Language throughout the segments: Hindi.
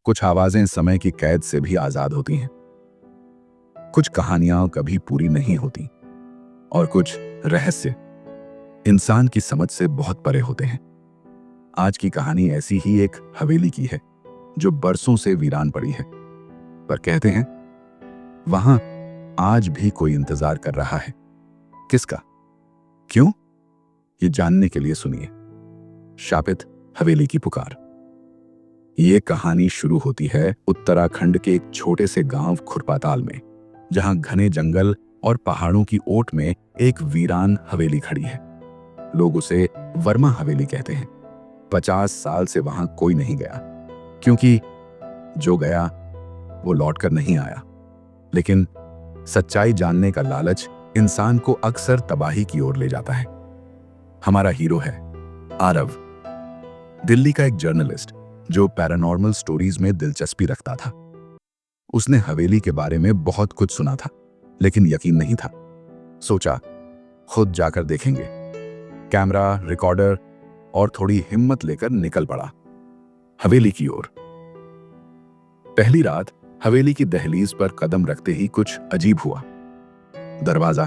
कुछ आवाजें समय की कैद से भी आजाद होती हैं। कुछ कहानियां कभी पूरी नहीं होती और कुछ रहस्य इंसान की समझ से बहुत परे होते हैं। आज की कहानी ऐसी ही एक हवेली की है जो बरसों से वीरान पड़ी है, पर कहते हैं वहां आज भी कोई इंतजार कर रहा है। किसका, क्यों, ये जानने के लिए सुनिए शापित हवेली की पुकार। ये कहानी शुरू होती है उत्तराखंड के एक छोटे से गांव खुरपाताल में, जहां घने जंगल और पहाड़ों की ओट में एक वीरान हवेली खड़ी है। लोग उसे वर्मा हवेली कहते हैं। 50 साल से वहां कोई नहीं गया, क्योंकि जो गया वो लौटकर नहीं आया। लेकिन सच्चाई जानने का लालच इंसान को अक्सर तबाही की ओर ले जाता है। हमारा हीरो है आरव, दिल्ली का एक जर्नलिस्ट जो पैरानॉर्मल स्टोरीज में दिलचस्पी रखता था। उसने हवेली के बारे में बहुत कुछ सुना था, लेकिन यकीन नहीं था। सोचा खुद जाकर देखेंगे। कैमरा, रिकॉर्डर और थोड़ी हिम्मत लेकर निकल पड़ा हवेली की ओर। पहली रात हवेली की दहलीज पर कदम रखते ही कुछ अजीब हुआ। दरवाजा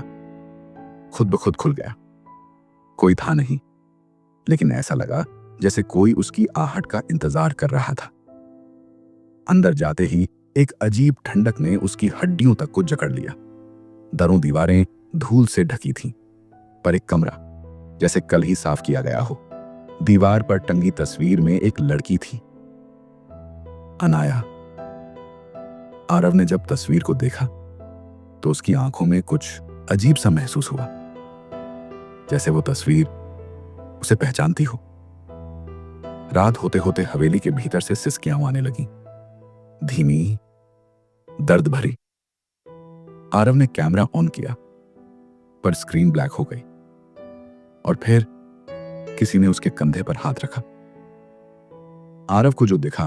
खुद ब खुद खुल गया। कोई था नहीं, लेकिन ऐसा लगा जैसे कोई उसकी आहट का इंतजार कर रहा था। अंदर जाते ही एक अजीब ठंडक ने उसकी हड्डियों तक को जकड़ लिया। दरों दीवारें धूल से ढकी थीं, पर एक कमरा जैसे कल ही साफ किया गया हो। दीवार पर टंगी तस्वीर में एक लड़की थी, अनाया। आरव ने जब तस्वीर को देखा तो उसकी आंखों में कुछ अजीब सा महसूस हुआ, जैसे वो तस्वीर उसे पहचानती हो। रात होते होते हवेली के भीतर से सिसकियां आने लगी, धीमी, दर्द भरी। आरव ने कैमरा ऑन किया, पर स्क्रीन ब्लैक हो गई और फिर किसी ने उसके कंधे पर हाथ रखा। आरव को जो दिखा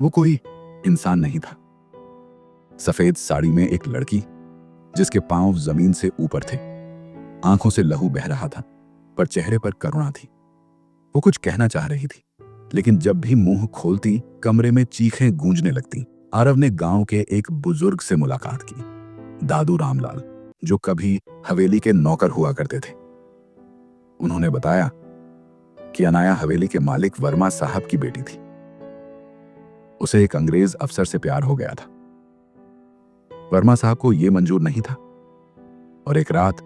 वो कोई इंसान नहीं था। सफेद साड़ी में एक लड़की, जिसके पांव जमीन से ऊपर थे। आंखों से लहू बह रहा था, पर चेहरे पर करुणा थी। वो कुछ कहना चाह रही थी, लेकिन जब भी मुंह खोलती कमरे में चीखें गूंजने लगती। आरव ने गांव के एक बुजुर्ग से मुलाकात की, दादू रामलाल, जो कभी हवेली के नौकर हुआ करते थे। उन्होंने बताया कि अनाया हवेली के मालिक वर्मा साहब की बेटी थी। उसे एक अंग्रेज अफसर से प्यार हो गया था। वर्मा साहब को यह मंजूर नहीं था और एक रात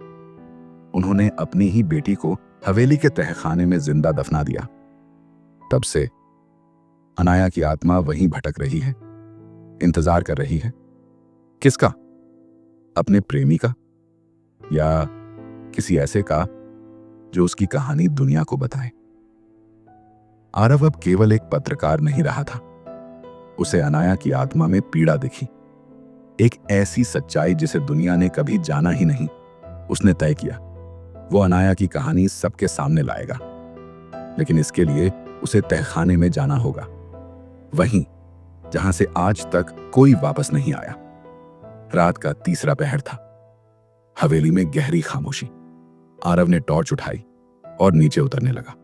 उन्होंने अपनी ही बेटी को हवेली के तहखाने में जिंदा दफना दिया। तब से अनाया की आत्मा वहीं भटक रही है, इंतजार कर रही है। किसका? अपने प्रेमी का, या किसी ऐसे का जो उसकी कहानी दुनिया को बताए। आरव अब केवल एक पत्रकार नहीं रहा था। उसे अनाया की आत्मा में पीड़ा दिखी, एक ऐसी सच्चाई जिसे दुनिया ने कभी जाना ही नहीं। उसने तय किया वो अनाया की कहानी सबके सामने लाएगा, लेकिन इसके लिए उसे तहखाने में जाना होगा, वहीं जहां से आज तक कोई वापस नहीं आया। रात का तीसरा पहर था। हवेली में गहरी खामोशी। आरव ने टॉर्च उठाई और नीचे उतरने लगा।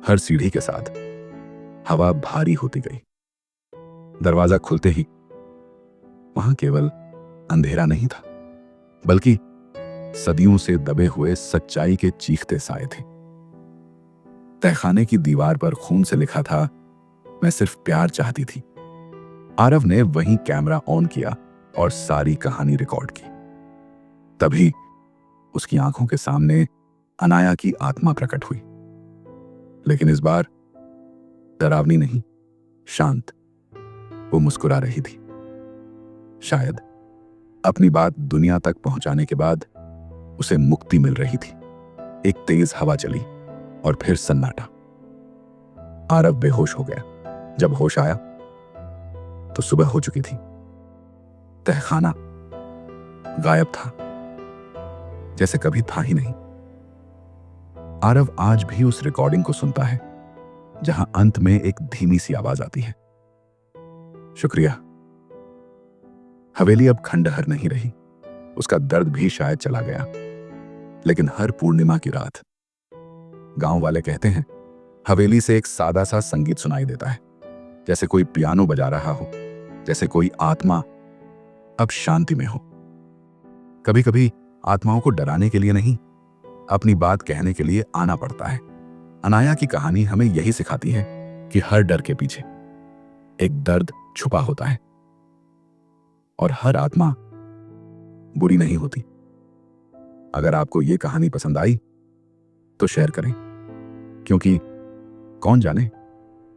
हर सीढ़ी के साथ हवा भारी होती गई। दरवाजा खुलते ही वहां केवल अंधेरा नहीं था, बल्कि सदियों से दबे हुए सच्चाई के चीखते साए थे। तहखाने की दीवार पर खून से लिखा था, मैं सिर्फ प्यार चाहती थी। आरव ने वहीं कैमरा ऑन किया और सारी कहानी रिकॉर्ड की। तभी उसकी आंखों के सामने अनाया की आत्मा प्रकट हुई, लेकिन इस बार डरावनी नहीं, शांत। वो मुस्कुरा रही थी। शायद अपनी बात दुनिया तक पहुंचाने के बाद उसे मुक्ति मिल रही थी। एक तेज हवा चली और फिर सन्नाटा। आरव बेहोश हो गया। जब होश आया तो सुबह हो चुकी थी। तहखाना गायब था, जैसे कभी था ही नहीं। आरव आज भी उस रिकॉर्डिंग को सुनता है, जहां अंत में एक धीमी सी आवाज आती है, शुक्रिया। हवेली अब खंडहर नहीं रही, उसका दर्द भी शायद चला गया। लेकिन हर पूर्णिमा की रात गांव वाले कहते हैं हवेली से एक सादा सा संगीत सुनाई देता है। जैसे कोई पियानो बजा रहा हो, जैसे कोई आत्मा अब शांति में हो। कभी कभी आत्माओं को डराने के लिए नहीं, अपनी बात कहने के लिए आना पड़ता है। अनाया की कहानी हमें यही सिखाती है कि हर डर के पीछे एक दर्द छुपा होता है और हर आत्मा बुरी नहीं होती। अगर आपको ये कहानी पसंद आई तो शेयर करें, क्योंकि कौन जाने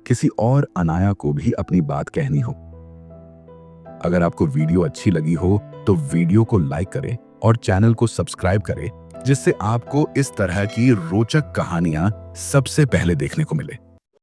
किसी और अनाया को भी अपनी बात कहनी हो। अगर आपको वीडियो अच्छी लगी हो तो वीडियो को लाइक करें और चैनल को सब्सक्राइब करें, जिससे आपको इस तरह की रोचक कहानियां सबसे पहले देखने को मिले।